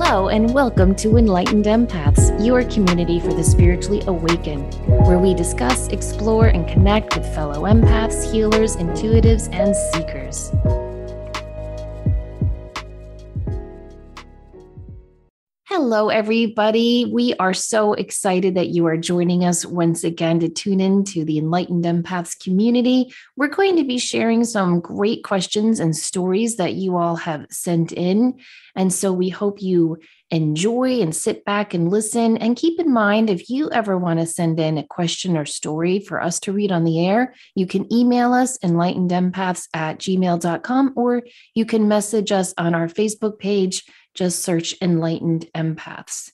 Hello and welcome to Enlightened Empaths, your community for the spiritually awakened, where we discuss, explore, and connect with fellow empaths, healers, intuitives, and seekers. Hello, everybody. We are so excited that you are joining us once again to tune in to the Enlightened Empaths community. We're going to be sharing some great questions and stories that you all have sent in. And so we hope you enjoy and sit back and listen. And keep in mind, if you ever want to send in a question or story for us to read on the air, you can email us enlightenedempaths@gmail.com, or you can message us on our Facebook page. Just search Enlightened Empaths.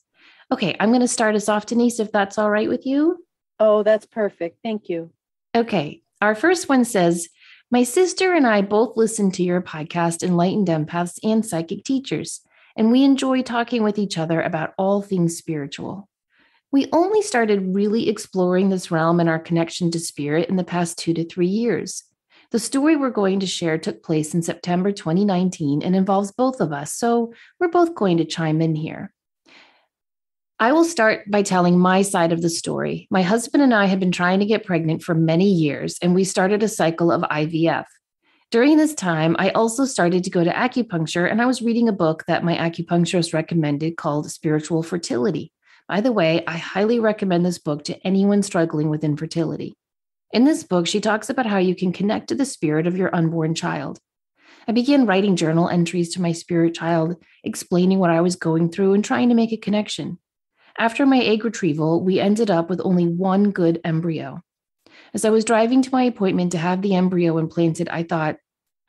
Okay, I'm going to start us off, Denise, if that's all right with you. Oh, that's perfect. Thank you. Okay, our first one says, my sister and I both listen to your podcast, Enlightened Empaths and Psychic Teachers, and we enjoy talking with each other about all things spiritual. We only started really exploring this realm and our connection to spirit in the past 2 to 3 years. The story we're going to share took place in September 2019 and involves both of us, so we're both going to chime in here. I will start by telling my side of the story. My husband and I have been trying to get pregnant for many years, and we started a cycle of IVF. During this time, I also started to go to acupuncture, and I was reading a book that my acupuncturist recommended called Spiritual Fertility. By the way, I highly recommend this book to anyone struggling with infertility. In this book, she talks about how you can connect to the spirit of your unborn child. I began writing journal entries to my spirit child, explaining what I was going through and trying to make a connection. After my egg retrieval, we ended up with only one good embryo. As I was driving to my appointment to have the embryo implanted, I thought,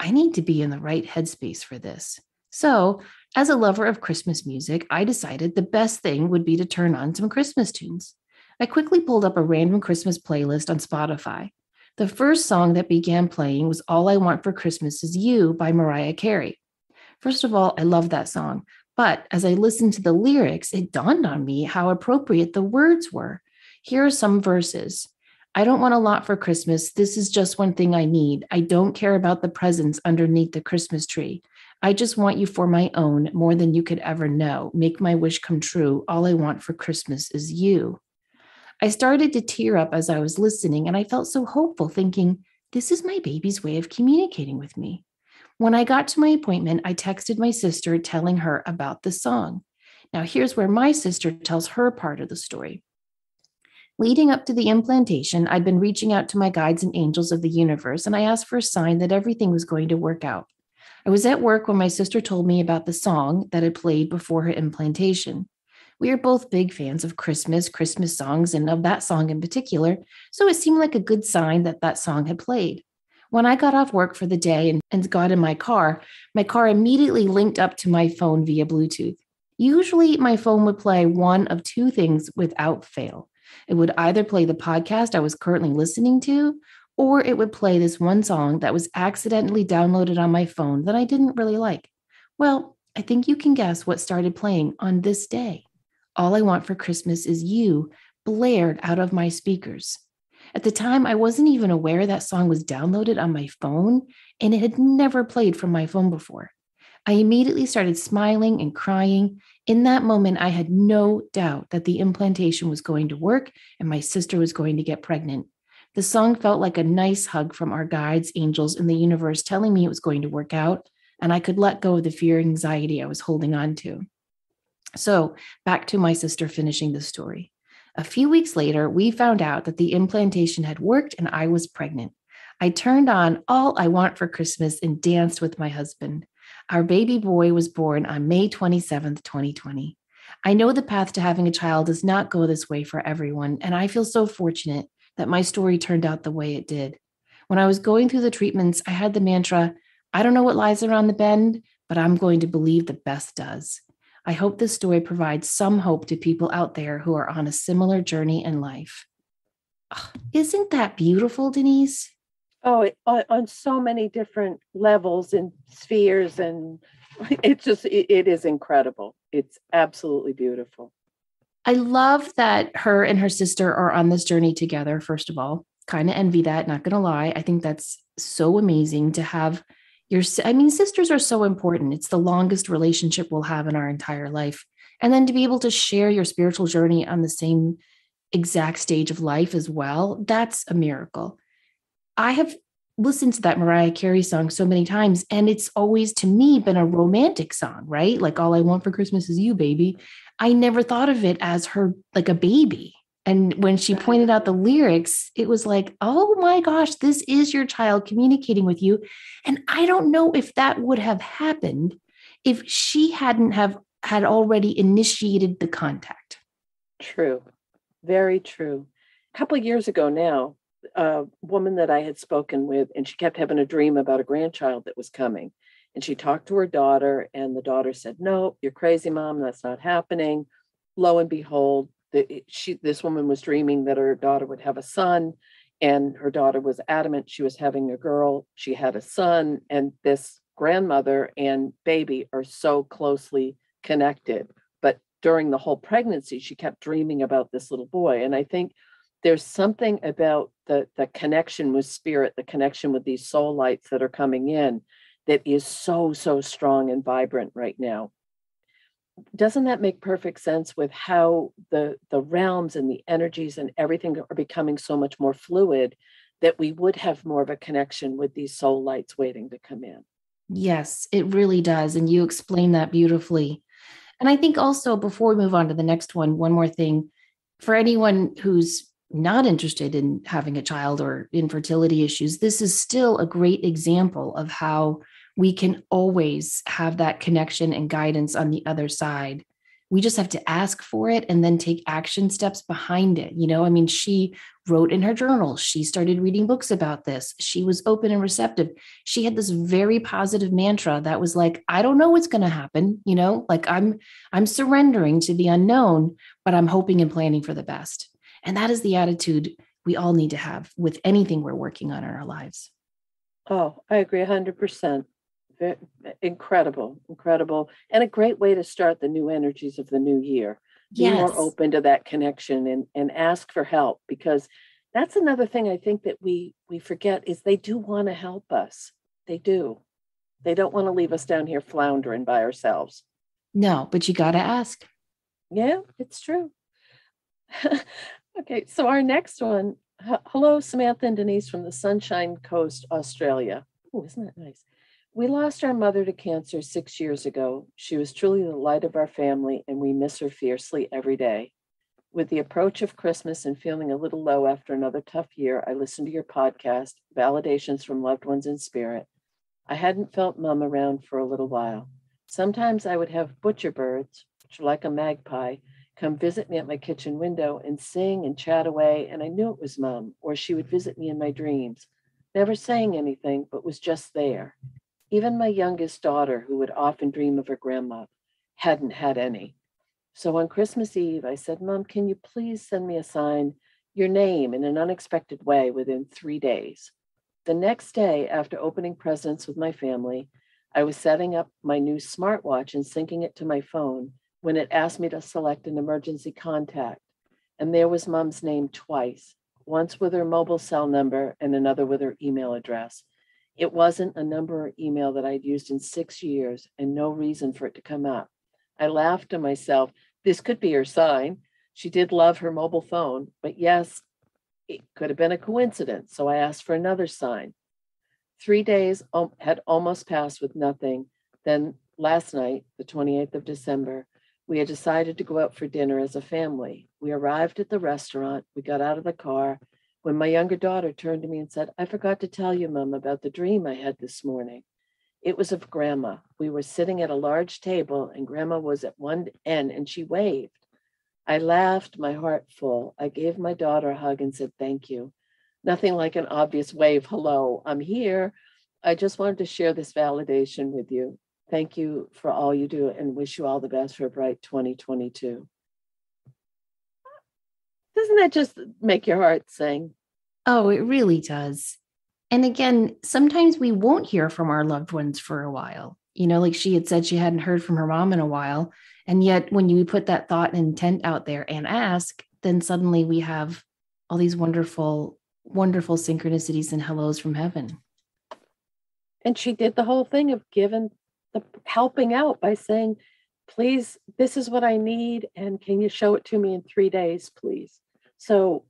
I need to be in the right headspace for this. So, as a lover of Christmas music, I decided the best thing would be to turn on some Christmas tunes. I quickly pulled up a random Christmas playlist on Spotify. The first song that began playing was All I Want for Christmas Is You by Mariah Carey. First of all, I love that song, but as I listened to the lyrics, it dawned on me how appropriate the words were. Here are some verses. I don't want a lot for Christmas. This is just one thing I need. I don't care about the presents underneath the Christmas tree. I just want you for my own, more than you could ever know. Make my wish come true. All I want for Christmas is you. I started to tear up as I was listening, and I felt so hopeful, thinking, this is my baby's way of communicating with me. When I got to my appointment, I texted my sister telling her about the song. Now, here's where my sister tells her part of the story. Leading up to the implantation, I'd been reaching out to my guides and angels of the universe, and I asked for a sign that everything was going to work out. I was at work when my sister told me about the song that had played before her implantation. We are both big fans of Christmas songs, and of that song in particular, so it seemed like a good sign that that song had played. When I got off work for the day and got in my car immediately linked up to my phone via Bluetooth. Usually, my phone would play one of two things without fail. It would either play the podcast I was currently listening to, or it would play this one song that was accidentally downloaded on my phone that I didn't really like. Well, I think you can guess what started playing on this day. All I Want for Christmas Is You blared out of my speakers. At the time, I wasn't even aware that song was downloaded on my phone, and it had never played from my phone before. I immediately started smiling and crying. In that moment, I had no doubt that the implantation was going to work and my sister was going to get pregnant. The song felt like a nice hug from our guides, angels, and the universe telling me it was going to work out, and I could let go of the fear and anxiety I was holding on to. So back to my sister finishing the story. A few weeks later, we found out that the implantation had worked and I was pregnant. I turned on All I Want for Christmas and danced with my husband. Our baby boy was born on May 27th, 2020. I know the path to having a child does not go this way for everyone, and I feel so fortunate that my story turned out the way it did. When I was going through the treatments, I had the mantra, I don't know what lies around the bend, but I'm going to believe the best does. I hope this story provides some hope to people out there who are on a similar journey in life. Isn't that beautiful, Denise? Oh, on so many different levels and spheres, and it is incredible. It's absolutely beautiful. I love that her and her sister are on this journey together, first of all. Kind of envy that, not going to lie. I think that's so amazing to have sisters are so important. It's the longest relationship we'll have in our entire life. And then to be able to share your spiritual journey on the same exact stage of life as well, that's a miracle. I have listened to that Mariah Carey song so many times, and it's always to me been a romantic song, right? Like all I want for Christmas is you, baby. I never thought of it as her like a baby. And when she pointed out the lyrics, it was like, oh my gosh, this is your child communicating with you. And I don't know if that would have happened if she hadn't have had already initiated the contact. True. Very true. A couple of years ago now, a woman that I had spoken with, and she kept having a dream about a grandchild that was coming. And she talked to her daughter, and the daughter said, "No, you're crazy, Mom. That's not happening." Lo and behold, this woman was dreaming that her daughter would have a son, and her daughter was adamant she was having a girl. She had a son, and this grandmother and baby are so closely connected. But during the whole pregnancy, she kept dreaming about this little boy. And I think there's something about the connection with spirit, the connection with these soul lights that are coming in that is so, so strong and vibrant right now. Doesn't that make perfect sense with how the realms and the energies and everything are becoming so much more fluid that we would have more of a connection with these soul lights waiting to come in? Yes, it really does. And you explain that beautifully. And I think also before we move on to the next one more thing for anyone who's not interested in having a child or infertility issues, this is still a great example of how we can always have that connection and guidance on the other side. We just have to ask for it and then take action steps behind it. I mean, she wrote in her journal, she started reading books about this. She was open and receptive. She had this very positive mantra that was like, I don't know what's going to happen, like I'm surrendering to the unknown, but I'm hoping and planning for the best. And that is the attitude we all need to have with anything we're working on in our lives. Oh, I agree 100%. Incredible, incredible. And a great way to start the new energies of the new year. Be more Yes. open to that connection and ask for help, because that's another thing I think that we forget is they do want to help us. They do. They don't want to leave us down here floundering by ourselves. No, but you got to ask. Yeah, it's true. Okay, so our next one. Hello, Samantha and Denise from the Sunshine Coast, Australia. Oh, isn't that nice? We lost our mother to cancer 6 years ago. She was truly the light of our family, and we miss her fiercely every day. With the approach of Christmas and feeling a little low after another tough year, I listened to your podcast, Validations from Loved Ones in Spirit. I hadn't felt Mum around for a little while. Sometimes I would have butcher birds, which are like a magpie, come visit me at my kitchen window and sing and chat away, and I knew it was Mum, or she would visit me in my dreams, never saying anything, but was just there. Even my youngest daughter, who would often dream of her grandma, hadn't had any. So on Christmas Eve, I said, Mom, can you please send me a sign, your name, in an unexpected way within 3 days? The next day, after opening presents with my family, I was setting up my new smartwatch and syncing it to my phone when it asked me to select an emergency contact. And there was Mom's name twice, once with her mobile cell number and another with her email address. It wasn't a number or email that I'd used in 6 years and no reason for it to come up. I laughed to myself. This could be her sign. She did love her mobile phone, but yes, it could have been a coincidence. So I asked for another sign. 3 days had almost passed with nothing. Then last night, the 28th of December, we had decided to go out for dinner as a family. We arrived at the restaurant. We got out of the car when my younger daughter turned to me and said, I forgot to tell you, Mom, about the dream I had this morning. It was of Grandma. We were sitting at a large table and Grandma was at one end and she waved. I laughed, my heart full. I gave my daughter a hug and said, thank you. Nothing like an obvious wave. Hello, I'm here. I just wanted to share this validation with you. Thank you for all you do and wish you all the best for a bright 2022. Doesn't that just make your heart sing? Oh, it really does. And again, sometimes we won't hear from our loved ones for a while. Like she had said, she hadn't heard from her mom in a while. And yet, when you put that thought and intent out there and ask, then suddenly we have all these wonderful, wonderful synchronicities and hellos from heaven. And she did the whole thing of helping out by saying, please, this is what I need. And can you show it to me in 3 days, please? So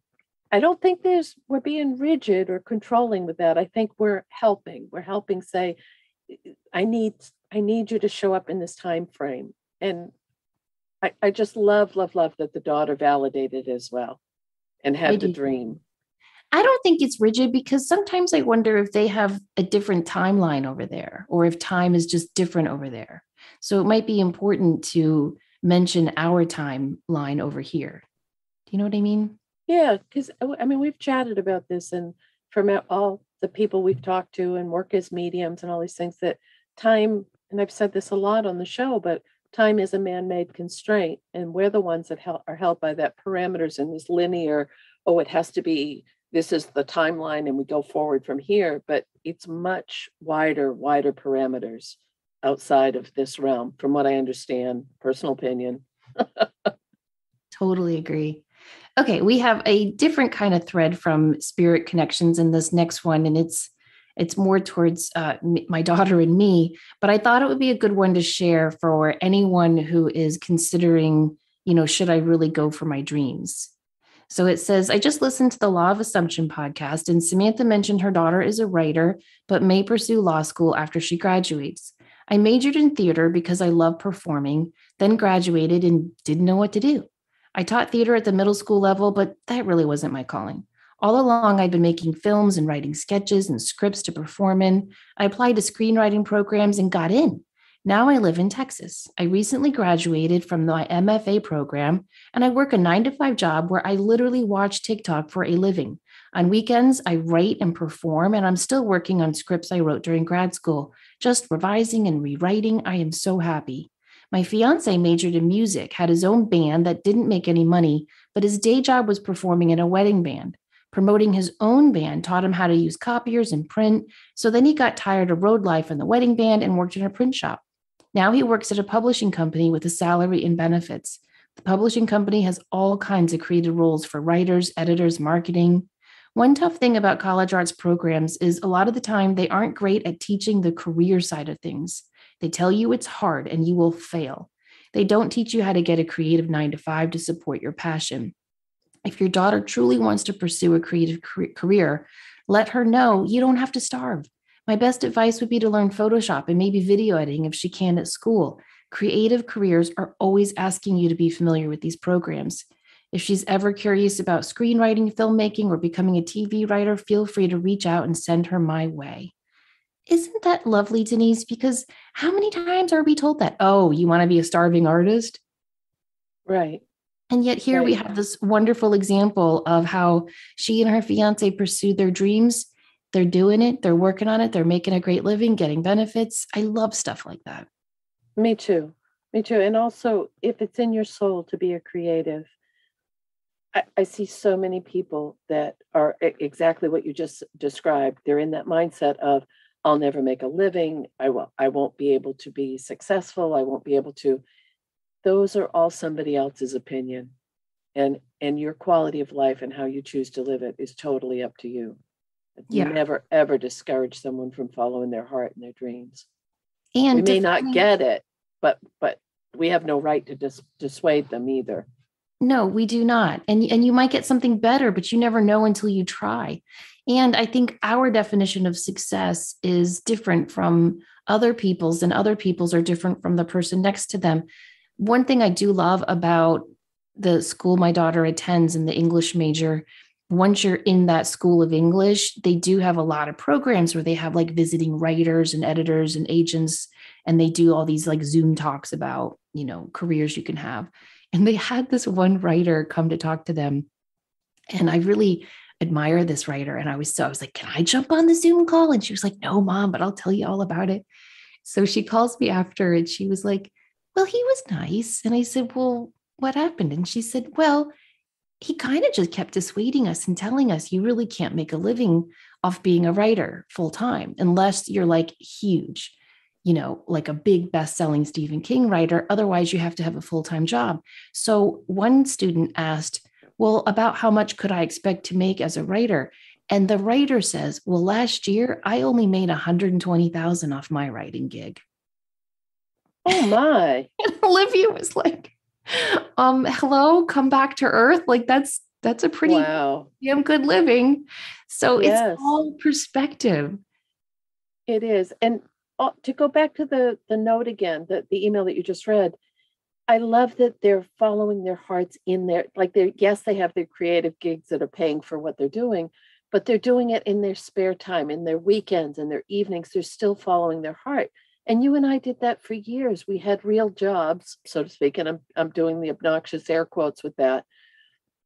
I don't think we're being rigid or controlling with that. I think we're helping. We're helping say, I need you to show up in this time frame. And I just love that the daughter validated as well and I had the do. dream. I don't think it's rigid because sometimes I wonder if they have a different timeline over there or if time is just different over there. So it might be important to mention our timeline over here. Do you know what I mean? Yeah, because I mean, we've chatted about this, and from all the people we've talked to and work as mediums and all these things, that time, and I've said this a lot on the show, but time is a man-made constraint, and we're the ones that are held by that parameters in this linear, oh, it has to be, this is the timeline and we go forward from here, but it's much wider parameters outside of this realm, from what I understand, personal opinion. Totally agree. Okay, we have a different kind of thread from Spirit Connections in this next one, and it's more towards my daughter and me. But I thought it would be a good one to share for anyone who is considering, should I really go for my dreams? So it says, I just listened to the Law of Assumption podcast, and Samantha mentioned her daughter is a writer, but may pursue law school after she graduates. I majored in theater because I love performing, then graduated and didn't know what to do. I taught theater at the middle school level, but that really wasn't my calling. All along, I'd been making films and writing sketches and scripts to perform in. I applied to screenwriting programs and got in. Now I live in Texas. I recently graduated from my MFA program, and I work a 9-to-5 job where I literally watch TikTok for a living. On weekends, I write and perform, and I'm still working on scripts I wrote during grad school, just revising and rewriting. I am so happy. My fiance majored in music, had his own band that didn't make any money, but his day job was performing in a wedding band. Promoting his own band taught him how to use copiers and print, so then he got tired of road life in the wedding band and worked in a print shop. Now he works at a publishing company with a salary and benefits. The publishing company has all kinds of creative roles for writers, editors, marketing. One tough thing about college arts programs is a lot of the time they aren't great at teaching the career side of things. They tell you it's hard and you will fail. They don't teach you how to get a creative 9-to-5 to support your passion. If your daughter truly wants to pursue a creative career, let her know you don't have to starve. My best advice would be to learn Photoshop and maybe video editing if she can at school. Creative careers are always asking you to be familiar with these programs. If she's ever curious about screenwriting, filmmaking, or becoming a TV writer, feel free to reach out and send her my way. Isn't that lovely, Denise? Because how many times are we told that? Oh, you want to be a starving artist? Right. And yet here we have this wonderful example of how she and her fiance pursued their dreams. They're doing it. They're working on it. They're making a great living, getting benefits. I love stuff like that. Me too. Me too. And also, if it's in your soul to be a creative, I see so many people that are exactly what you just described. They're in that mindset of, I'll never make a living. I won't be able to be successful. I won't be able to. Those are all somebody else's opinion. And your quality of life and how you choose to live it is totally up to you. Yeah. Never, ever discourage someone from following their heart and their dreams. And we may not get it, but we have no right to dissuade them either. No, we do not. And you might get something better, but you never know until you try. And I think our definition of success is different from other people's, and other people's are different from the person next to them. One thing I do love about the school my daughter attends in the English major, once you're in that school of English, they do have a lot of programs where they have like visiting writers and editors and agents, and they do all these like Zoom talks about, careers you can have. And they had this one writer come to talk to them. And I really admire this writer. And I was like, can I jump on the Zoom call? And she was like, no, Mom, but I'll tell you all about it. So she calls me after and she was like, well, he was nice. And I said, well, what happened? And she said, well, he kind of just kept dissuading us and telling us you really can't make a living off being a writer full time unless you're like huge, like a big best-selling Stephen King writer. Otherwise, you have to have a full-time job. So one student asked, well, about how much could I expect to make as a writer? And the writer says, well, last year, I only made $120,000 off my writing gig. Oh my. And Olivia was like, hello, come back to Earth. Like that's a pretty Wow. damn good living. So it's Yes, all perspective. it is. And to go back to the note again, the email that you just read, I love that they're following their hearts in there. Like they yes, they have their creative gigs that are paying for what they're doing, but they're doing it in their spare time, in their weekends and their evenings. They're still following their heart. And you and I did that for years. We had real jobs, so to speak, and I'm doing the obnoxious air quotes with that.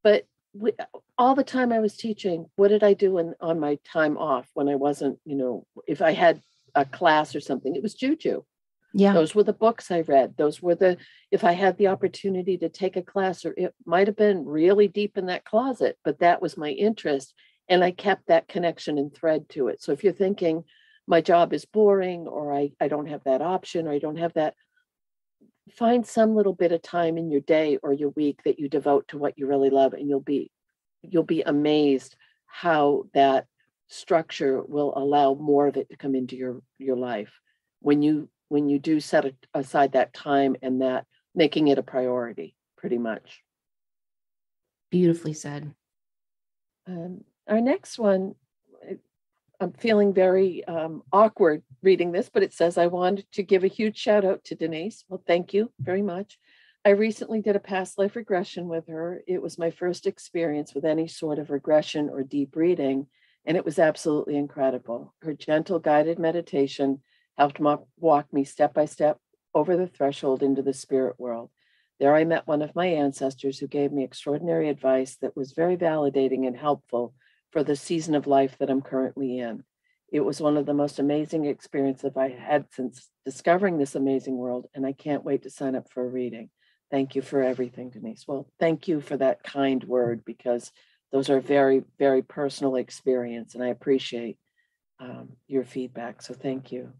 But we, all the time I was teaching, what did I do on my time off when I wasn't, if I had a class or something, it was juju. Yeah. Those were the books I read. Those were if I had the opportunity to take a class, or it might have been really deep in that closet, but that was my interest. And I kept that connection and thread to it. So if you're thinking my job is boring, or I don't have that option, or I don't have that, find some little bit of time in your day or your week that you devote to what you really love, and you'll be amazed how that structure will allow more of it to come into your life when you do set aside that time, and that making it a priority, pretty much. Beautifully said. Our next one, I'm feeling very awkward reading this, but it says, I wanted to give a huge shout out to Denise. Well, thank you very much. I recently did a past life regression with her. It was my first experience with any sort of regression or deep reading, and it was absolutely incredible. Her gentle guided meditation helped walk me step by step over the threshold into the spirit world. There I met one of my ancestors who gave me extraordinary advice that was very validating and helpful for the season of life that I'm currently in. It was one of the most amazing experiences I've had since discovering this amazing world, and I can't wait to sign up for a reading. Thank you for everything, Denise. Well, thank you for that kind word, because those are very, very personal experience, and I appreciate your feedback. So thank you.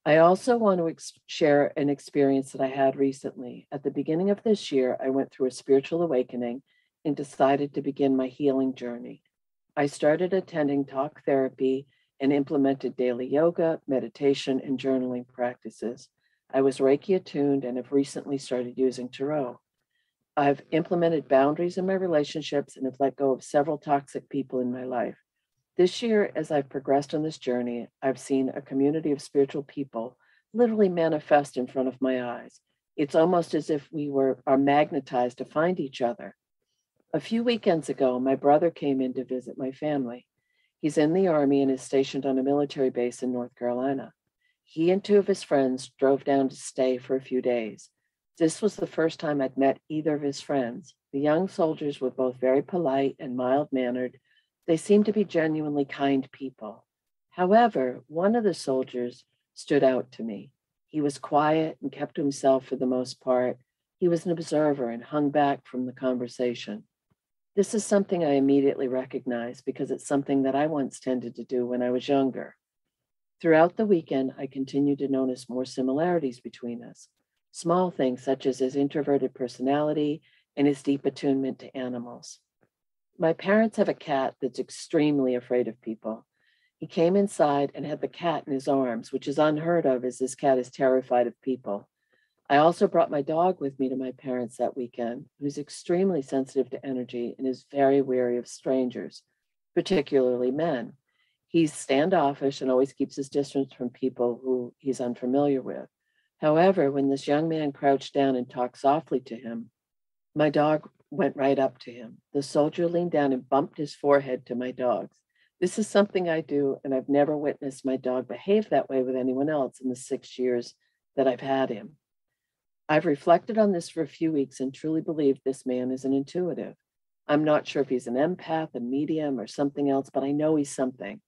I also want to share an experience that I had recently. At the beginning of this year, I went through a spiritual awakening and decided to begin my healing journey. I started attending talk therapy and implemented daily yoga, meditation, and journaling practices. I was Reiki attuned and have recently started using tarot. I've implemented boundaries in my relationships and have let go of several toxic people in my life. This year, as I've progressed on this journey, I've seen a community of spiritual people literally manifest in front of my eyes. It's almost as if we are magnetized to find each other. A few weekends ago, my brother came in to visit my family. He's in the Army and is stationed on a military base in North Carolina. He and two of his friends drove down to stay for a few days. This was the first time I'd met either of his friends. The young soldiers were both very polite and mild-mannered. They seemed to be genuinely kind people. However, one of the soldiers stood out to me. He was quiet and kept to himself for the most part. He was an observer and hung back from the conversation. This is something I immediately recognized because it's something that I once tended to do when I was younger. Throughout the weekend, I continued to notice more similarities between us. Small things such as his introverted personality and his deep attunement to animals. My parents have a cat that's extremely afraid of people. He came inside and had the cat in his arms, which is unheard of as this cat is terrified of people. I also brought my dog with me to my parents that weekend, who's extremely sensitive to energy and is very wary of strangers, particularly men. He's standoffish and always keeps his distance from people who he's unfamiliar with. However, when this young man crouched down and talked softly to him, my dog went right up to him. The soldier leaned down and bumped his forehead to my dog's. This is something I do, and I've never witnessed my dog behave that way with anyone else in the 6 years that I've had him. I've reflected on this for a few weeks and truly believe this man is an intuitive. I'm not sure if he's an empath, a medium, or something else, but I know he's something.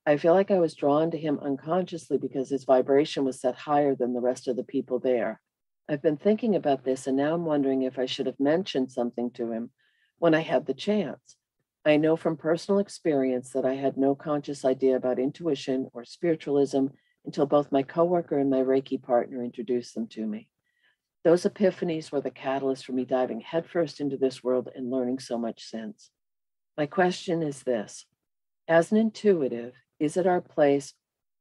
I feel like I was drawn to him unconsciously because his vibration was set higher than the rest of the people there. I've been thinking about this, and now I'm wondering if I should have mentioned something to him when I had the chance. I know from personal experience that I had no conscious idea about intuition or spiritualism until both my coworker and my Reiki partner introduced them to me. Those epiphanies were the catalyst for me diving headfirst into this world and learning so much since. My question is this: as an intuitive, is it our place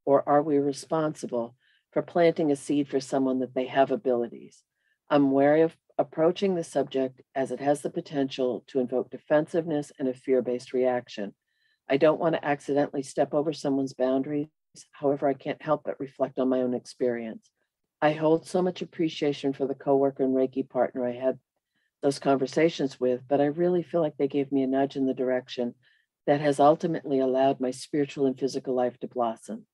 or are we responsible for planting a seed for someone that they have abilities. I'm wary of approaching the subject as it has the potential to invoke defensiveness and a fear-based reaction. I don't want to accidentally step over someone's boundaries. However, I can't help but reflect on my own experience. I hold so much appreciation for the coworker and Reiki partner I had those conversations with, but I really feel like they gave me a nudge in the direction that has ultimately allowed my spiritual and physical life to blossom.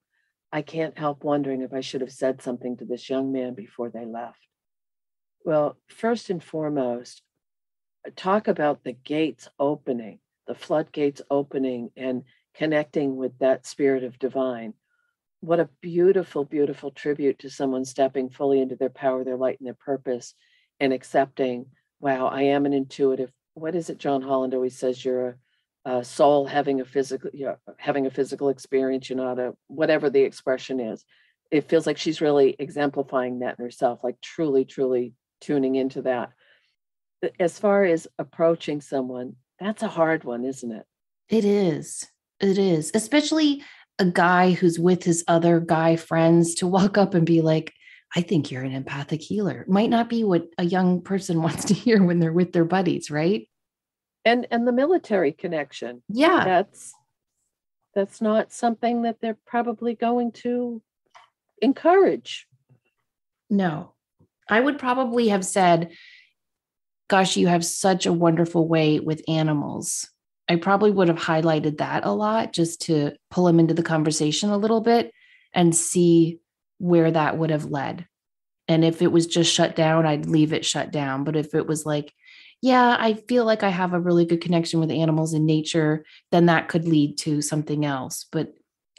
I can't help wondering if I should have said something to this young man before they left. Well, first and foremost, talk about the gates opening, the floodgates opening and connecting with that spirit of divine. What a beautiful, beautiful tribute to someone stepping fully into their power, their light, and their purpose, and accepting, wow, I am an intuitive. What is it John Holland always says? You're a soul having a physical experience. You're not a, whatever the expression is. It feels like she's really exemplifying that in herself, like truly, truly tuning into that. As far as approaching someone, that's a hard one, isn't it? It is. It is. Especially a guy who's with his other guy friends to walk up and be like, I think you're an empathic healer. Might not be what a young person wants to hear when they're with their buddies, right? And the military connection. Yeah. That's not something that they're probably going to encourage. No. I would probably have said, gosh, you have such a wonderful way with animals. I probably would have highlighted that a lot just to pull him into the conversation a little bit and see where that would have led. And if it was just shut down, I'd leave it shut down. But if it was like, yeah, I feel like I have a really good connection with animals in nature, then that could lead to something else. But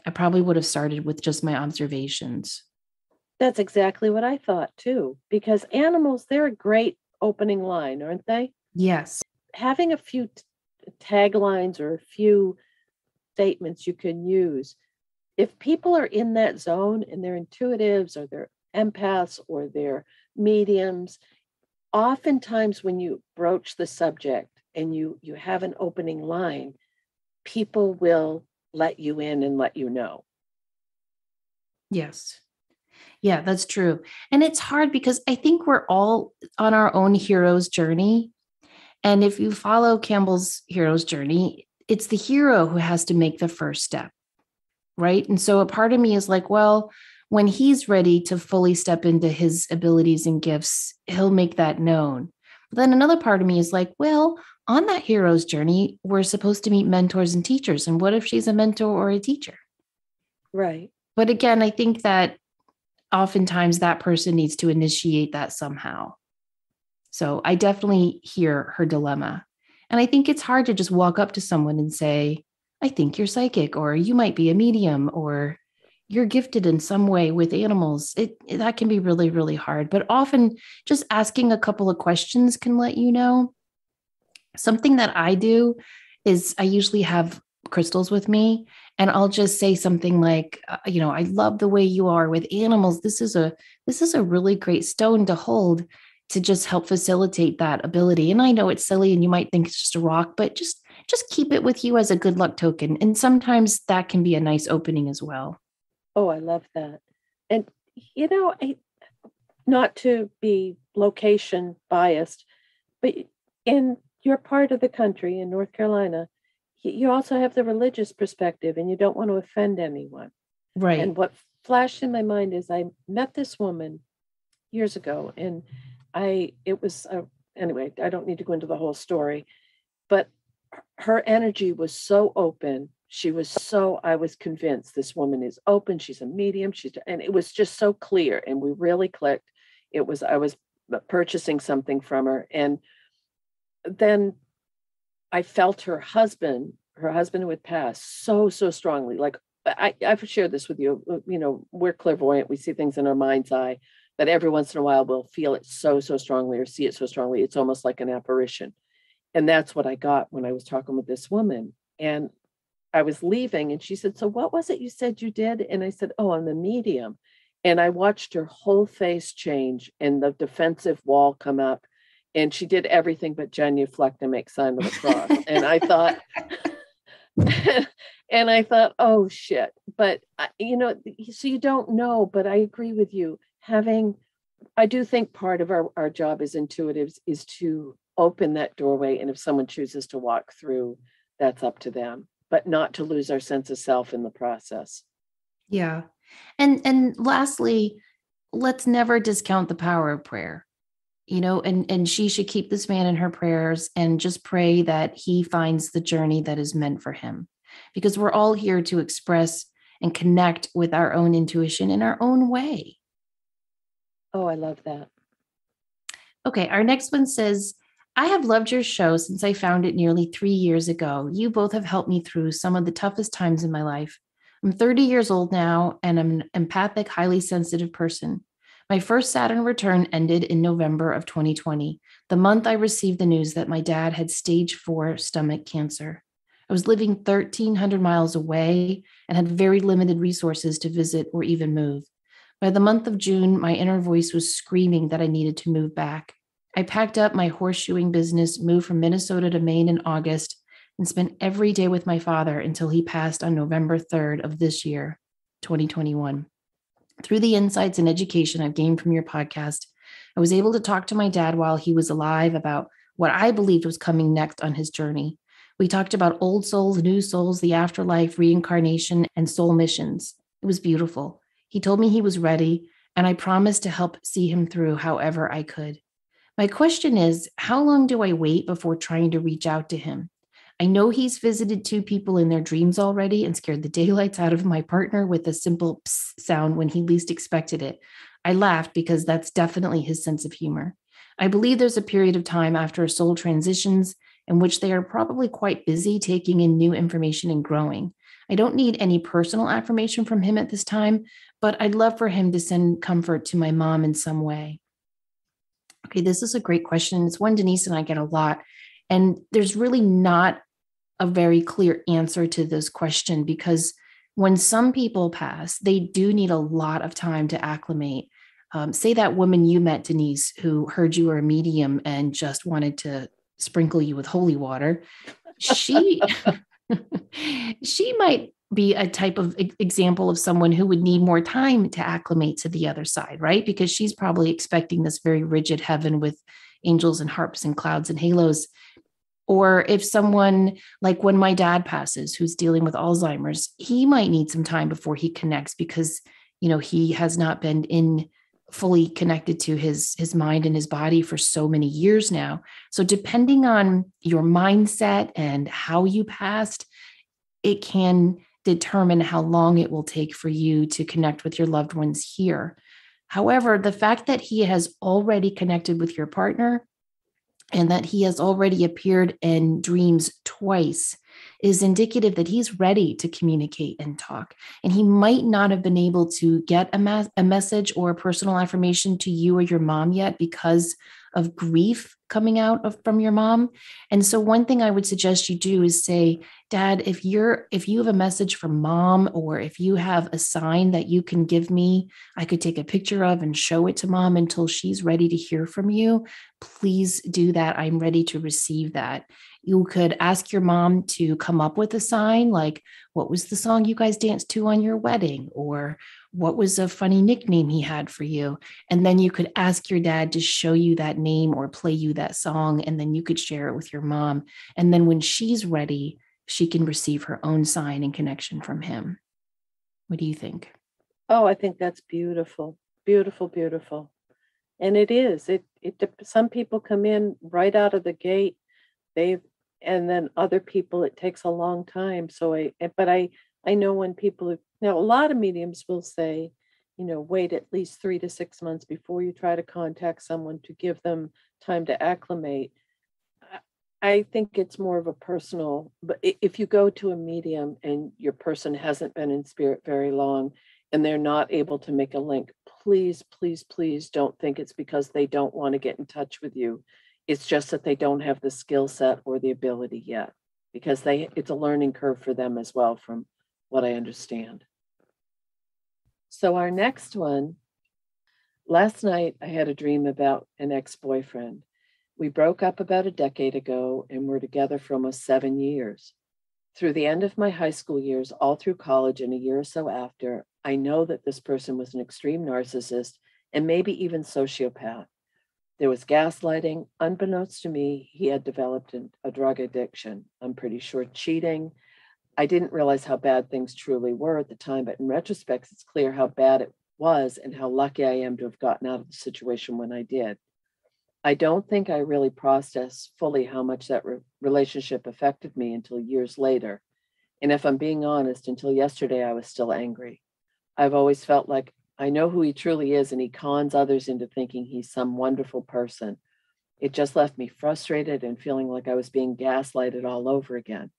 I probably would have started with just my observations. That's exactly what I thought too, because animals, they're a great opening line, aren't they? Yes. Having a few taglines or a few statements you can use. If people are in that zone and they're intuitives or they're empaths or they're mediums, oftentimes when you broach the subject and you have an opening line, people will let you in and let you know. Yes. Yeah, that's true. And it's hard because I think we're all on our own hero's journey. And if you follow Campbell's hero's journey, it's the hero who has to make the first step, right? And so a part of me is like, well, when he's ready to fully step into his abilities and gifts, he'll make that known. But then another part of me is like, well, on that hero's journey, we're supposed to meet mentors and teachers. And what if she's a mentor or a teacher? Right. But again, I think that oftentimes that person needs to initiate that somehow. So I definitely hear her dilemma. And I think it's hard to just walk up to someone and say, I think you're psychic, or you might be a medium, or you're gifted in some way with animals. That can be really, really hard. But often just asking a couple of questions can let you know. Something that I do is I usually have crystals with me, and I'll just say something like, I love the way you are with animals. This is a really great stone to hold to just help facilitate that ability. And I know it's silly and you might think it's just a rock, but just keep it with you as a good luck token. And sometimes that can be a nice opening as well. Oh, I love that. And, not to be location biased, but in your part of the country, in North Carolina, you also have the religious perspective and you don't want to offend anyone. Right. And what flashed in my mind is I met this woman years ago, and anyway, I don't need to go into the whole story, but her energy was so open. I was convinced this woman is open. She's a medium. And it was just so clear. And we really clicked. I was purchasing something from her. And then I felt her husband who had passed so strongly. Like I've shared this with you, we're clairvoyant. We see things in our mind's eye, but every once in a while we'll feel it so strongly or see it so strongly. It's almost like an apparition. And that's what I got when I was talking with this woman. And I was leaving and she said, so what was it you said you did? And I said, oh, I'm a medium. And I watched her whole face change and the defensive wall come up. And she did everything but genuflect and make sign of the cross. And I thought, And I thought, oh shit. But so you don't know, but I agree with you. I do think part of our job as intuitives is to open that doorway. And if someone chooses to walk through, that's up to them, but not to lose our sense of self in the process. Yeah. And lastly, let's never discount the power of prayer. And she should keep this man in her prayers and just pray that he finds the journey that is meant for him. Because we're all here to express and connect with our own intuition in our own way. Oh, I love that. Okay, our next one says, I have loved your show since I found it nearly 3 years ago. You both have helped me through some of the toughest times in my life. I'm 30 years old now, and I'm an empathic, highly sensitive person. My first Saturn return ended in November of 2020, the month I received the news that my dad had stage 4 stomach cancer. I was living 1,300 miles away and had very limited resources to visit or even move. By the month of June, my inner voice was screaming that I needed to move back. I packed up my horseshoeing business, moved from Minnesota to Maine in August, and spent every day with my father until he passed on November 3rd of this year, 2021. Through the insights and education I've gained from your podcast, I was able to talk to my dad while he was alive about what I believed was coming next on his journey. We talked about old souls, new souls, the afterlife, reincarnation, and soul missions. It was beautiful. He told me he was ready, and I promised to help see him through however I could. My question is, how long do I wait before trying to reach out to him? I know he's visited 2 people in their dreams already and scared the daylights out of my partner with a simple psst sound when he least expected it. I laughed because that's definitely his sense of humor. I believe there's a period of time after a soul transitions in which they are probably quite busy taking in new information and growing. I don't need any personal affirmation from him at this time, but I'd love for him to send comfort to my mom in some way. Okay, this is a great question. It's one Denise and I get a lot. And there's really not a very clear answer to this question because when some people pass, they do need a lot of time to acclimate. Say that woman you met, Denise, who heard you were a medium and just wanted to sprinkle you with holy water. She she might be a type of example of someone who would need more time to acclimate to the other side, right? Because she's probably expecting this very rigid heaven with angels and harps and clouds and halos. Or if someone like when my dad passes, who's dealing with Alzheimer's, he might need some time before he connects because, he has not been in fully connected to his mind and his body for so many years now. So depending on your mindset and how you passed, it can determine how long it will take for you to connect with your loved ones here. However, the fact that he has already connected with your partner and that he has already appeared in dreams twice is indicative that he's ready to communicate and talk. And he might not have been able to get a message or a personal affirmation to you or your mom yet because of grief coming out from your mom. And so one thing I would suggest you do is say, Dad, if you have a message from mom, or if you have a sign that you can give me, I could take a picture of and show it to mom until she's ready to hear from you. Please do that. I'm ready to receive that. You could ask your mom to come up with a sign like, what was the song you guys danced to on your wedding? Or what was a funny nickname he had for you? And then you could ask your dad to show you that name or play you that song. And then you could share it with your mom. And then when she's ready, she can receive her own sign and connection from him. What do you think? Oh, I think that's beautiful. Beautiful, beautiful. And it is. Some people come in right out of the gate. And then other people, it takes a long time. But I know when people now, a lot of mediums will say, wait at least 3 to 6 months before you try to contact someone to give them time to acclimate. I think it's more of a personal, but if you go to a medium and your person hasn't been in spirit very long and they're not able to make a link, please, please, please don't think it's because they don't want to get in touch with you. It's just that they don't have the skill set or the ability yet, because it's a learning curve for them as well, from what I understand. So our next one, last night I had a dream about an ex-boyfriend. We broke up about a decade ago and we're together for almost 7 years. Through the end of my high school years, all through college, and a year or so after, I know that this person was an extreme narcissist and maybe even sociopath. There was gaslighting. Unbeknownst to me, he had developed a drug addiction. I'm pretty sure cheating. I didn't realize how bad things truly were at the time, but in retrospect, it's clear how bad it was and how lucky I am to have gotten out of the situation when I did. I don't think I really processed fully how much that relationship affected me until years later. And if I'm being honest, until yesterday, I was still angry. I've always felt like I know who he truly is, and he cons others into thinking he's some wonderful person. It just left me frustrated and feeling like I was being gaslighted all over again.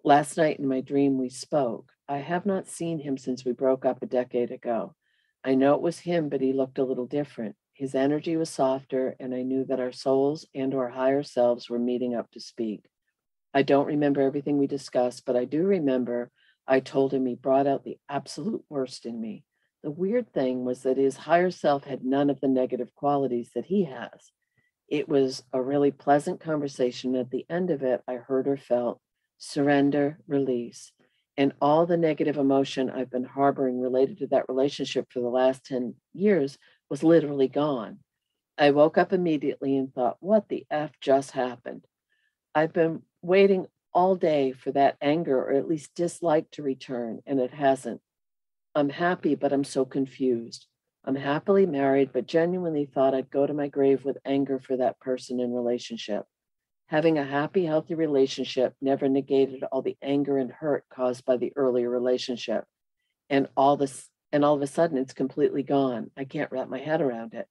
Last night in my dream, we spoke. I have not seen him since we broke up a decade ago. I know it was him, but he looked a little different. His energy was softer, and I knew that our souls and our higher selves were meeting up to speak. I don't remember everything we discussed, but I do remember I told him he brought out the absolute worst in me. The weird thing was that his higher self had none of the negative qualities that he has. It was a really pleasant conversation. At the end of it, I heard or felt surrender, release, and all the negative emotion I've been harboring related to that relationship for the last 10 years was literally gone. I woke up immediately and thought, what the F just happened? I've been waiting all day for that anger or at least dislike to return, and it hasn't. I'm happy, but I'm so confused. I'm happily married, but genuinely thought I'd go to my grave with anger for that person and relationship. Having a happy, healthy relationship never negated all the anger and hurt caused by the earlier relationship. And all of a sudden it's completely gone. I can't wrap my head around it.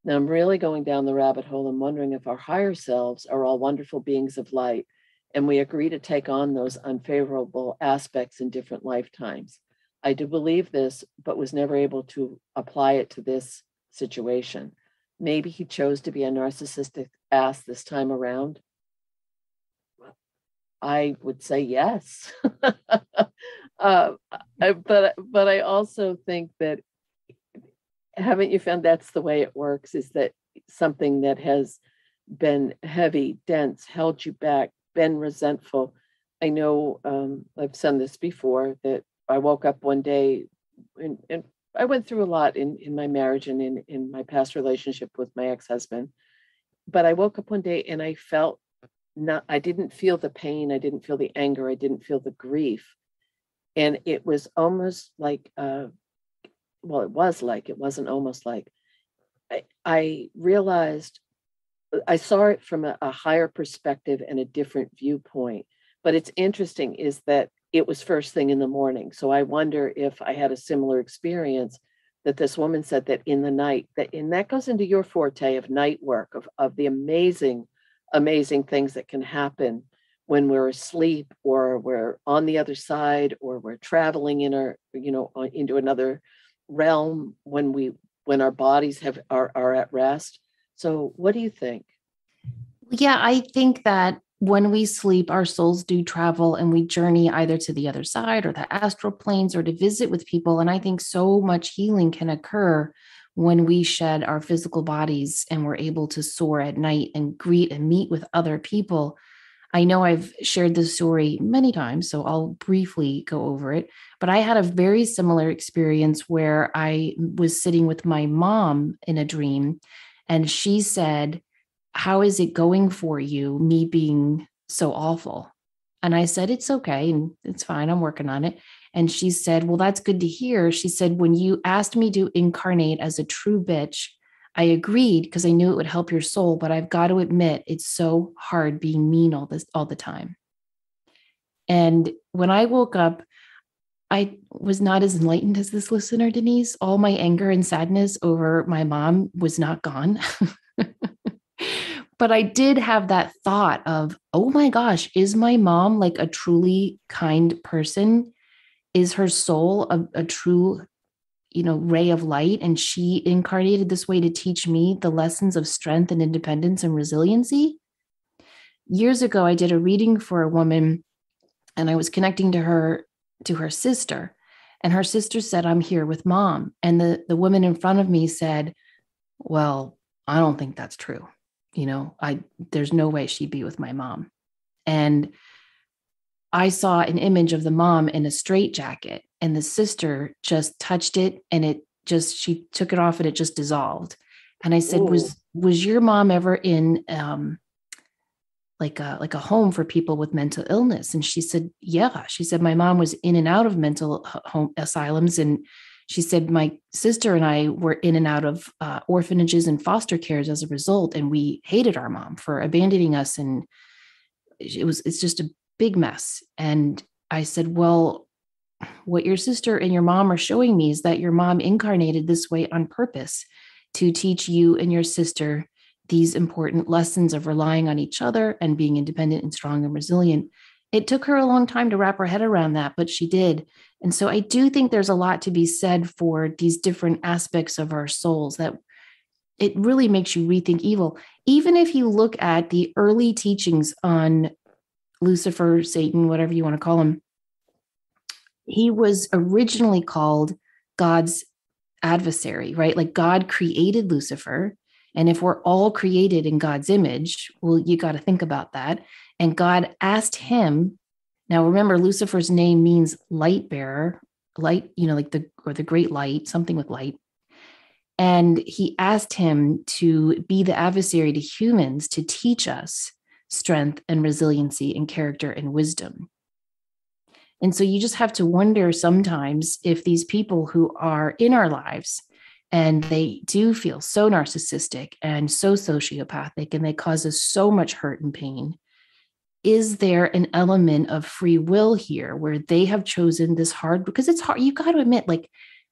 Now I'm really going down the rabbit hole and wondering if our higher selves are all wonderful beings of light and we agree to take on those unfavorable aspects in different lifetimes. I do believe this, but was never able to apply it to this situation. Maybe he chose to be a narcissistic ass this time around. I would say yes. But I also think that, haven't you found that's the way it works, is that something that has been heavy, dense, held you back, been resentful. I know I've said this before, that I woke up one day and I went through a lot in my marriage and in my past relationship with my ex-husband. But I woke up one day and I didn't feel the pain. I didn't feel the anger. I didn't feel the grief. And it was almost like, it wasn't almost like, I realized, I saw it from a higher perspective and a different viewpoint. But it's interesting is that it was first thing in the morning. So I wonder if I had a similar experience, that this woman said that in the night, and that goes into your forte of night work, of the amazing, amazing things that can happen when we're asleep or we're on the other side or we're traveling into another realm when our bodies are at rest. So what do you think? Yeah, I think that when we sleep, our souls do travel and we journey either to the other side or the astral planes or to visit with people. And I think so much healing can occur when we shed our physical bodies and we're able to soar at night and greet and meet with other people. I know I've shared this story many times, so I'll briefly go over it. But I had a very similar experience where I was sitting with my mom in a dream, and she said, "How is it going for you, me being so awful?" And I said, "It's okay. And it's fine. I'm working on it." And she said, "Well, that's good to hear." She said, "When you asked me to incarnate as a true bitch, I agreed because I knew it would help your soul, but I've got to admit it's so hard being mean all the time." And when I woke up, I was not as enlightened as this listener, Denise. All my anger and sadness over my mom was not gone. But I did have that thought of, oh my gosh, is my mom like a truly kind person? Is her soul a true, ray of light? And she incarnated this way to teach me the lessons of strength and independence and resiliency. Years ago, I did a reading for a woman and I was connecting to her sister. And her sister said, "I'm here with mom." And the woman in front of me said, "Well, I don't think that's true. There's no way she'd be with my mom." And I saw an image of the mom in a straitjacket, and the sister just touched it, and she took it off and it just dissolved. And I said, Ooh. was your mom ever in like a home for people with mental illness? And she said, yeah. She said, my mom was in and out of mental home asylums. And she said, my sister and I were in and out of orphanages and foster cares as a result. And we hated our mom for abandoning us. And it's just a big mess. And I said, well, what your sister and your mom are showing me is that your mom incarnated this way on purpose to teach you and your sister these important lessons of relying on each other and being independent and strong and resilient. It took her a long time to wrap her head around that, but she did. And so I do think there's a lot to be said for these different aspects of our souls that it really makes you rethink evil. Even if you look at the early teachings on Lucifer, Satan, whatever you want to call him, he was originally called God's adversary, right? Like God created Lucifer. And if we're all created in God's image, well, you got to think about that. And God asked him, now remember, Lucifer's name means light bearer, light, like the great light, something with light. And he asked him to be the adversary to humans to teach us strength and resiliency and character and wisdom. And so you just have to wonder sometimes if these people who are in our lives and they do feel so narcissistic and so sociopathic and they cause us so much hurt and pain, is there an element of free will here where they have chosen this hard, because it's hard. You got to admit, like,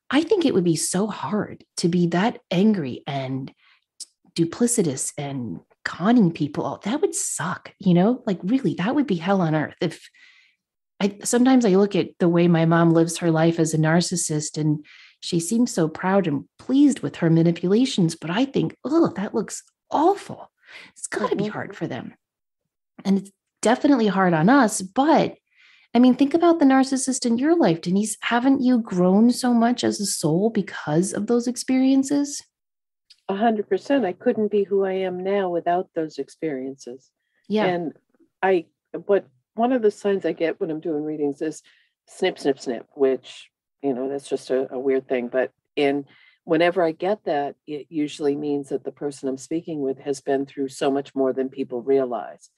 I think it would be so hard to be that angry and duplicitous and conning people. Oh, that would suck, like really, that would be hell on earth. If sometimes I look at the way my mom lives her life as a narcissist, and she seems so proud and pleased with her manipulations, but I think, oh, that looks awful. It's got to be hard for them. And it's definitely hard on us. But I mean, think about the narcissist in your life, Denise. Haven't you grown so much as a soul because of those experiences? 100%. I couldn't be who I am now without those experiences. Yeah. And one of the signs I get when I'm doing readings is snip, snip, snip, which, that's just a weird thing. But whenever I get that, it usually means that the person I'm speaking with has been through so much more than people realize.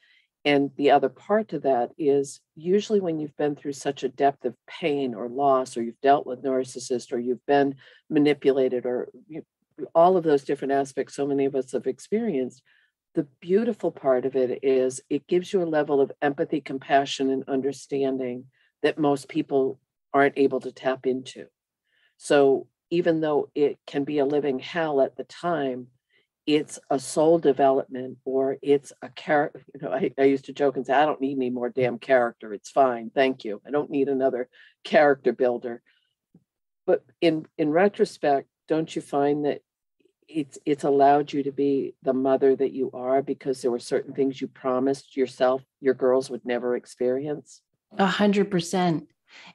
And the other part to that is usually when you've been through such a depth of pain or loss, or you've dealt with narcissists, or you've been manipulated, or all of those different aspects so many of us have experienced, the beautiful part of it is it gives you a level of empathy, compassion, and understanding that most people aren't able to tap into. So even though it can be a living hell at the time, it's a soul development, or it's a character. I used to joke and say, I don't need any more damn character. It's fine. Thank you. I don't need another character builder. But in retrospect, don't you find that it's allowed you to be the mother that you are because there were certain things you promised yourself your girls would never experience? 100%.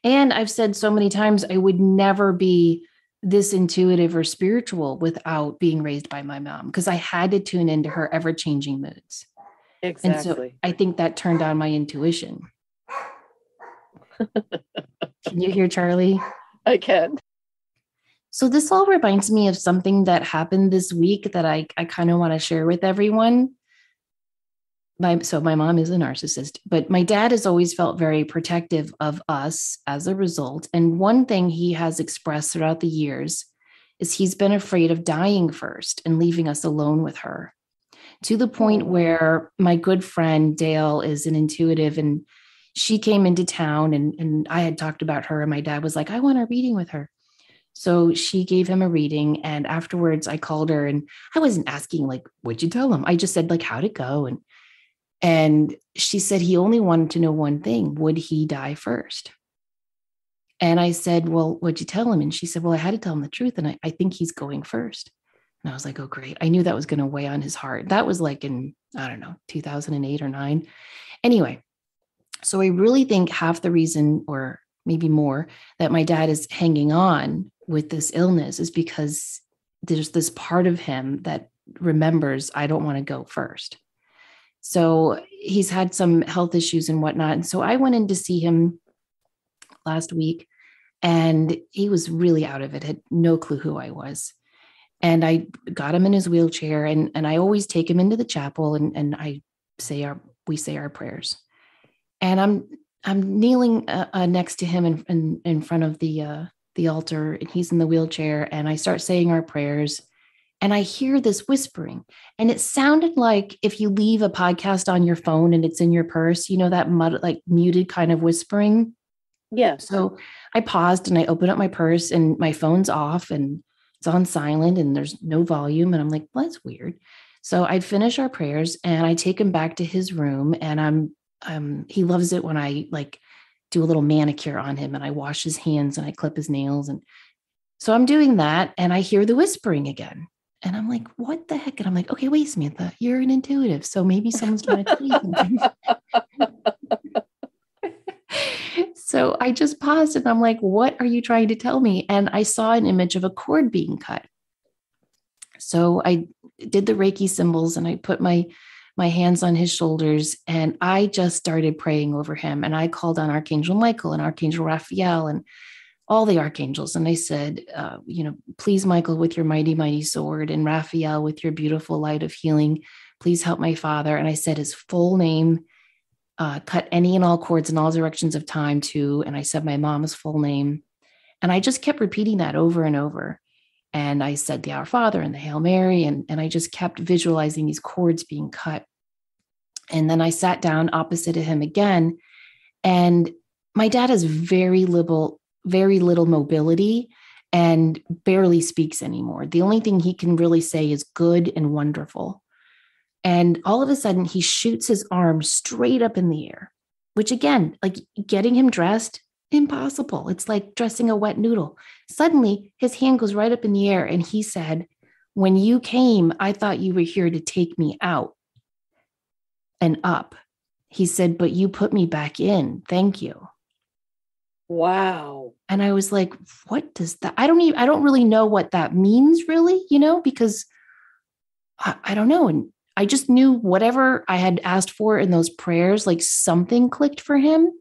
And I've said so many times, I would never be this intuitive or spiritual without being raised by my mom, because I had to tune into her ever-changing moods. Exactly. And so I think that turned on my intuition. Can you hear Charlie? I can. So this all reminds me of something that happened this week that I kind of want to share with everyone. So my mom is a narcissist, but my dad has always felt very protective of us as a result. And one thing he has expressed throughout the years is he's been afraid of dying first and leaving us alone with her, to the point where my good friend Dale is an intuitive, and she came into town and I had talked about her, and my dad was like, I want a reading with her. So she gave him a reading, and afterwards I called her, and I wasn't asking like, what'd you tell him? I just said like, how'd it go? And she said he only wanted to know one thing: would he die first? And I said, well, what'd you tell him? And she said, well, I had to tell him the truth, and I think he's going first. And I was like, oh, great. I knew that was going to weigh on his heart. That was like in, I don't know, 2008 or 9. Anyway, so I really think half the reason, or maybe more, that my dad is hanging on with this illness is because there's this part of him that remembers, I don't want to go first. So he's had some health issues and whatnot. And so I went in to see him last week, and he was really out of it, had no clue who I was. And I got him in his wheelchair, and I always take him into the chapel, and we say our prayers. And I'm kneeling next to him in front of the altar, and he's in the wheelchair, and I start saying our prayers, and I hear this whispering, and it sounded like if you leave a podcast on your phone and it's in your purse, that muted kind of whispering. Yeah. So I paused and I opened up my purse, and my phone's off and it's on silent and there's no volume. And I'm like, well, that's weird. So I'd finish our prayers and I take him back to his room, and he loves it when I do a little manicure on him, and I wash his hands and I clip his nails. And so I'm doing that, and I hear the whispering again. And I'm like, what the heck? And I'm like, okay, wait, Samantha, you're an intuitive. So maybe someone's trying to tell you something. So I just paused and I'm like, what are you trying to tell me? And I saw an image of a cord being cut. So I did the Reiki symbols and I put my hands on his shoulders, and I just started praying over him. And I called on Archangel Michael and Archangel Raphael and all the archangels. And I said, please, Michael, with your mighty, mighty sword, and Raphael, with your beautiful light of healing, please help my father. And I said his full name, cut any and all cords in all directions of time too. And I said my mom's full name. And I just kept repeating that over and over. And I said the Our Father and the Hail Mary. And I just kept visualizing these cords being cut. And then I sat down opposite of him again. And my dad has very little mobility and barely speaks anymore. The only thing he can really say is good and wonderful. And all of a sudden, he shoots his arm straight up in the air, which again, like getting him dressed, impossible. It's like dressing a wet noodle. Suddenly, his hand goes right up in the air. And he said, when you came, I thought you were here to take me out and up. He said, but you put me back in. Thank you. Wow. And I was like, what does that? I don't really know what that means, really, because I don't know. And I just knew whatever I had asked for in those prayers, like something clicked for him.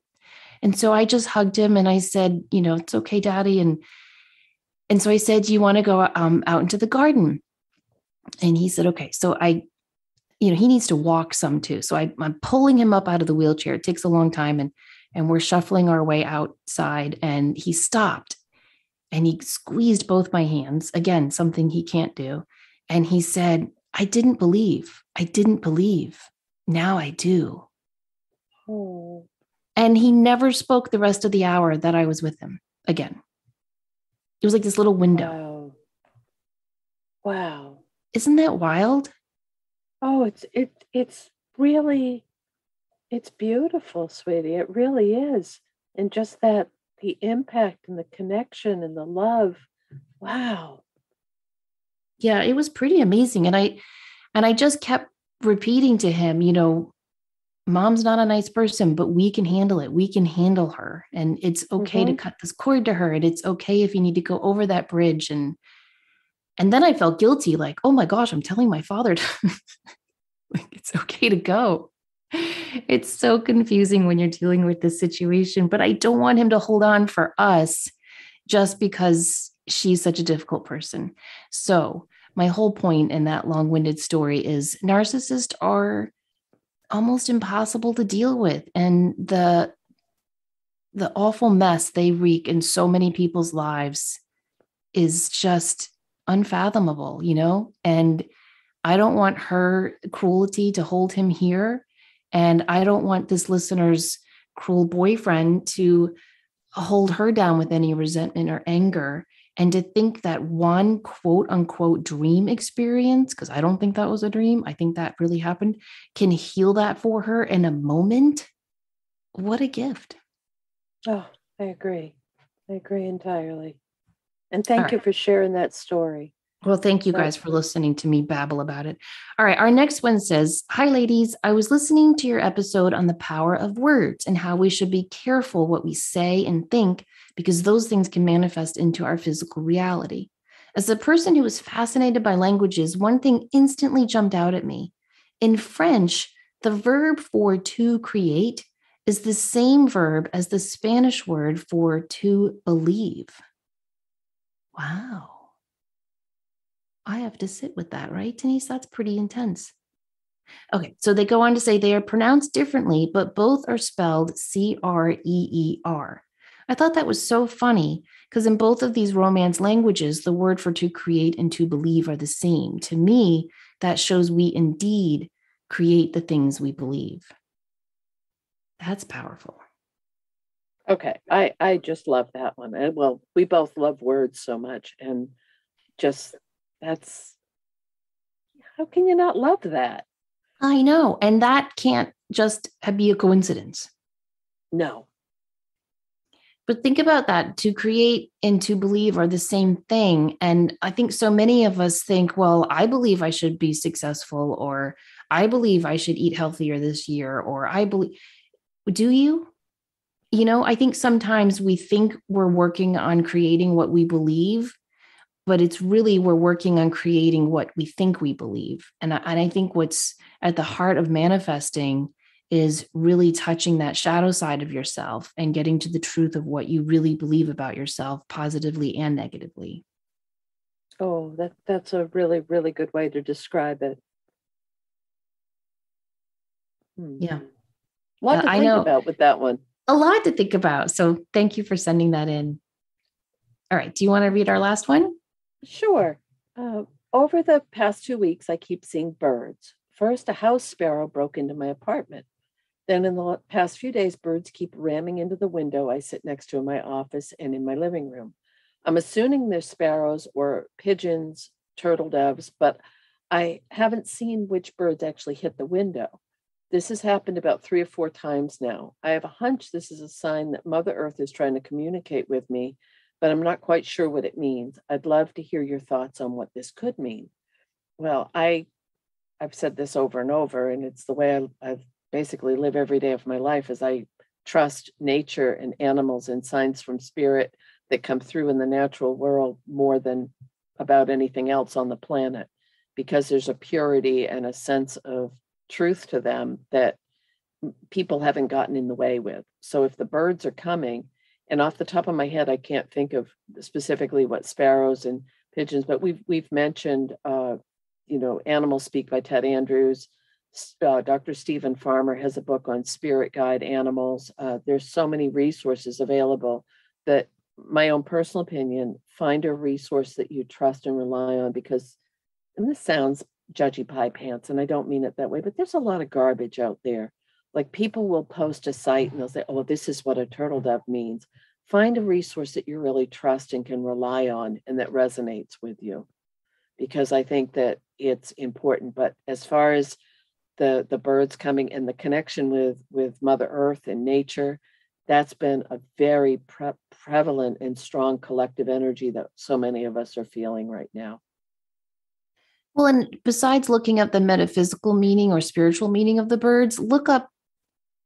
And so I just hugged him and I said, it's okay, Daddy. And so I said, do you want to go out into the garden? And he said, okay. So he needs to walk some too. So I'm pulling him up out of the wheelchair. It takes a long time. And we're shuffling our way outside, and he stopped and he squeezed both my hands. Again, something he can't do. And he said, I didn't believe. Now I do. Oh. And he never spoke the rest of the hour that I was with him again. It was like this little window. Wow. Isn't that wild? Oh, it's really, it's beautiful, sweetie. It really is. And just that, the impact and the connection and the love. Wow. Yeah, it was pretty amazing. And I just kept repeating to him, Mom's not a nice person, but we can handle it. We can handle her. And it's okay to cut this cord to her. And it's okay if you need to go over that bridge. And then I felt guilty, like, oh my gosh, I'm telling my father like, it's okay to go. It's so confusing when you're dealing with this situation, but I don't want him to hold on for us just because she's such a difficult person. So my whole point in that long-winded story is narcissists are almost impossible to deal with. And the awful mess they wreak in so many people's lives is just unfathomable, and I don't want her cruelty to hold him here. And I don't want this listener's cruel boyfriend to hold her down with any resentment or anger. And to think that one quote unquote dream experience, because I don't think that was a dream, I think that really happened, can heal that for her in a moment. What a gift. Oh, I agree. I agree entirely. And thank you for sharing that story. Well, thank you guys for listening to me babble about it. All right. Our next one says, hi, ladies. I was listening to your episode on the power of words and how we should be careful what we say and think, because those things can manifest into our physical reality. As a person who was fascinated by languages, one thing instantly jumped out at me. In French, the verb for to create is the same verb as the Spanish word for to believe. Wow. I have to sit with that, right, Denise? That's pretty intense. Okay, so they go on to say they are pronounced differently, but both are spelled Creer. I thought that was so funny because in both of these Romance languages, the word for to create and to believe are the same. To me, that shows we indeed create the things we believe. That's powerful. Okay, I just love that one. And well, we both love words so much, and just that's how can you not love that? I know, and that can't just be a coincidence. No. But think about that. To create and to believe are the same thing. And I think so many of us think, well, I believe I should be successful, or I believe I should eat healthier this year, or I believe, do you? You know, I think sometimes we think we're working on creating what we believe, but it's really we're working on creating what we think we believe. And I think what's at the heart of manifesting is really touching that shadow side of yourself and getting to the truth of what you really believe about yourself, positively and negatively. Oh, that's a really, really good way to describe it. Yeah. A lot to I think know. about with that one. A lot to think about. So thank you for sending that in. All right. Do you want to read our last one? Sure. Over the past 2 weeks, I keep seeing birds. First, a house sparrow broke into my apartment. Then, in the past few days, birds keep ramming into the window I sit next to in my office and in my living room. I'm assuming they're sparrows or pigeons, turtle doves, but I haven't seen which birds actually hit the window. This has happened about 3 or 4 times now. I have a hunch this is a sign that Mother Earth is trying to communicate with me, but I'm not quite sure what it means. I'd love to hear your thoughts on what this could mean. Well, I've said this over and over, and it's the way I basically live every day of my life as I trust nature and animals and signs from spirit that come through in the natural world more than about anything else on the planet, because there's a purity and a sense of truth to them that people haven't gotten in the way with. So if the birds are coming, and off the top of my head, I can't think of specifically what sparrows and pigeons, but we've mentioned, Animals Speak by Ted Andrews. Dr. Stephen Farmer has a book on spirit guide animals. There's so many resources available that, my own personal opinion, find a resource that you trust and rely on, because, and this sounds judgy pie pants, and I don't mean it that way, but there's a lot of garbage out there. Like, people will post a site and they'll say, oh, this is what a turtle dove means. Find a resource that you really trust and can rely on and that resonates with you, because I think that it's important. But as far as the birds coming and the connection with Mother Earth and nature, that's been a very prevalent and strong collective energy that so many of us are feeling right now. Well, and besides looking up the metaphysical meaning or spiritual meaning of the birds, look up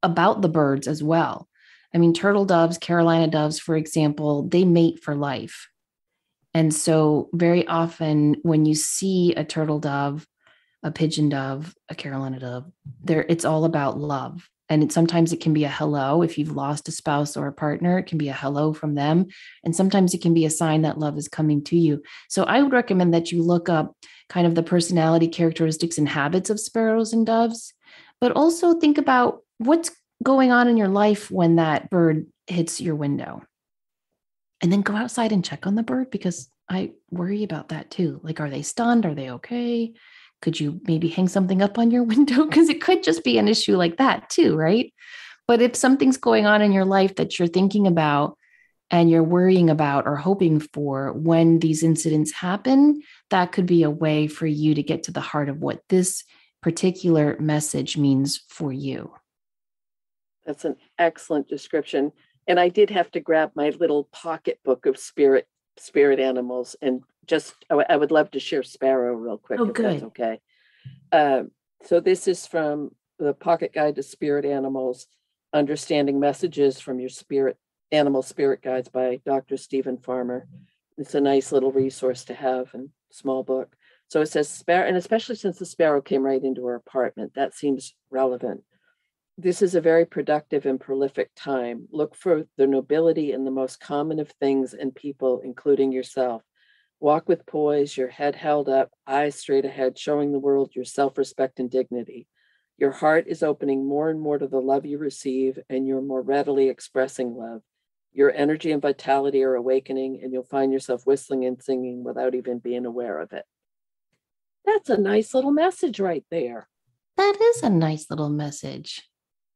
about the birds as well. I mean, turtle doves, Carolina doves, for example, they mate for life. And so very often when you see a turtle dove, a pigeon dove, a Carolina dove, it's all about love. And sometimes it can be a hello. If you've lost a spouse or a partner, it can be a hello from them. And sometimes it can be a sign that love is coming to you. So I would recommend that you look up kind of the personality characteristics and habits of sparrows and doves, but also think about what's going on in your life when that bird hits your window. And then go outside and check on the bird, because I worry about that too. Like, are they stunned? Are they okay? Could you maybe hang something up on your window? Because it could just be an issue like that too, right? But if something's going on in your life that you're thinking about and you're worrying about or hoping for when these incidents happen, that could be a way for you to get to the heart of what this particular message means for you. That's an excellent description. And I did have to grab my little pocketbook of spirit animals, and I would love to share sparrow real quick, if good. that's okay. So this is from the Pocket Guide to Spirit Animals, Understanding Messages from Your Animal Spirit Guides by Dr. Stephen Farmer. It's a nice little resource to have, and small book. So it says sparrow, and especially since the sparrow came right into her apartment, that seems relevant. This is a very productive and prolific time. Look for the nobility in the most common of things and people, including yourself. Walk with poise, your head held up, eyes straight ahead, showing the world your self-respect and dignity. Your heart is opening more and more to the love you receive, and you're more readily expressing love. Your energy and vitality are awakening, and you'll find yourself whistling and singing without even being aware of it. That's a nice little message right there. That is a nice little message.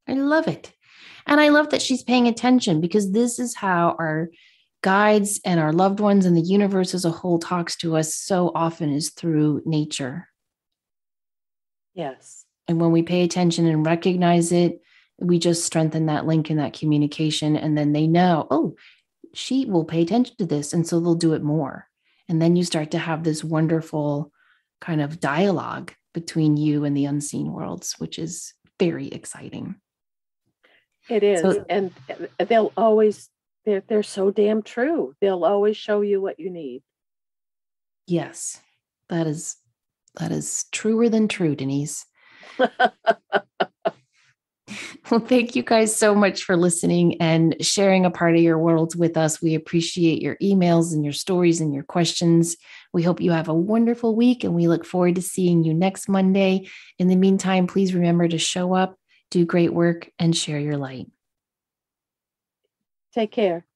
I love it. And I love that she's paying attention, because this is how our guides and our loved ones and the universe as a whole talks to us so often, is through nature. Yes. And when we pay attention and recognize it, we just strengthen that link in that communication. And then they know, oh, she will pay attention to this. And so they'll do it more. And then you start to have this wonderful kind of dialogue between you and the unseen worlds, which is very exciting. It is. So, and they'll always, they're so damn true. They'll always show you what you need. Yes, that is truer than true, Denise. Well, thank you guys so much for listening and sharing a part of your worlds with us. We appreciate your emails and your stories and your questions. We hope you have a wonderful week, and we look forward to seeing you next Monday. In the meantime, please remember to show up, do great work, and share your light. Take care.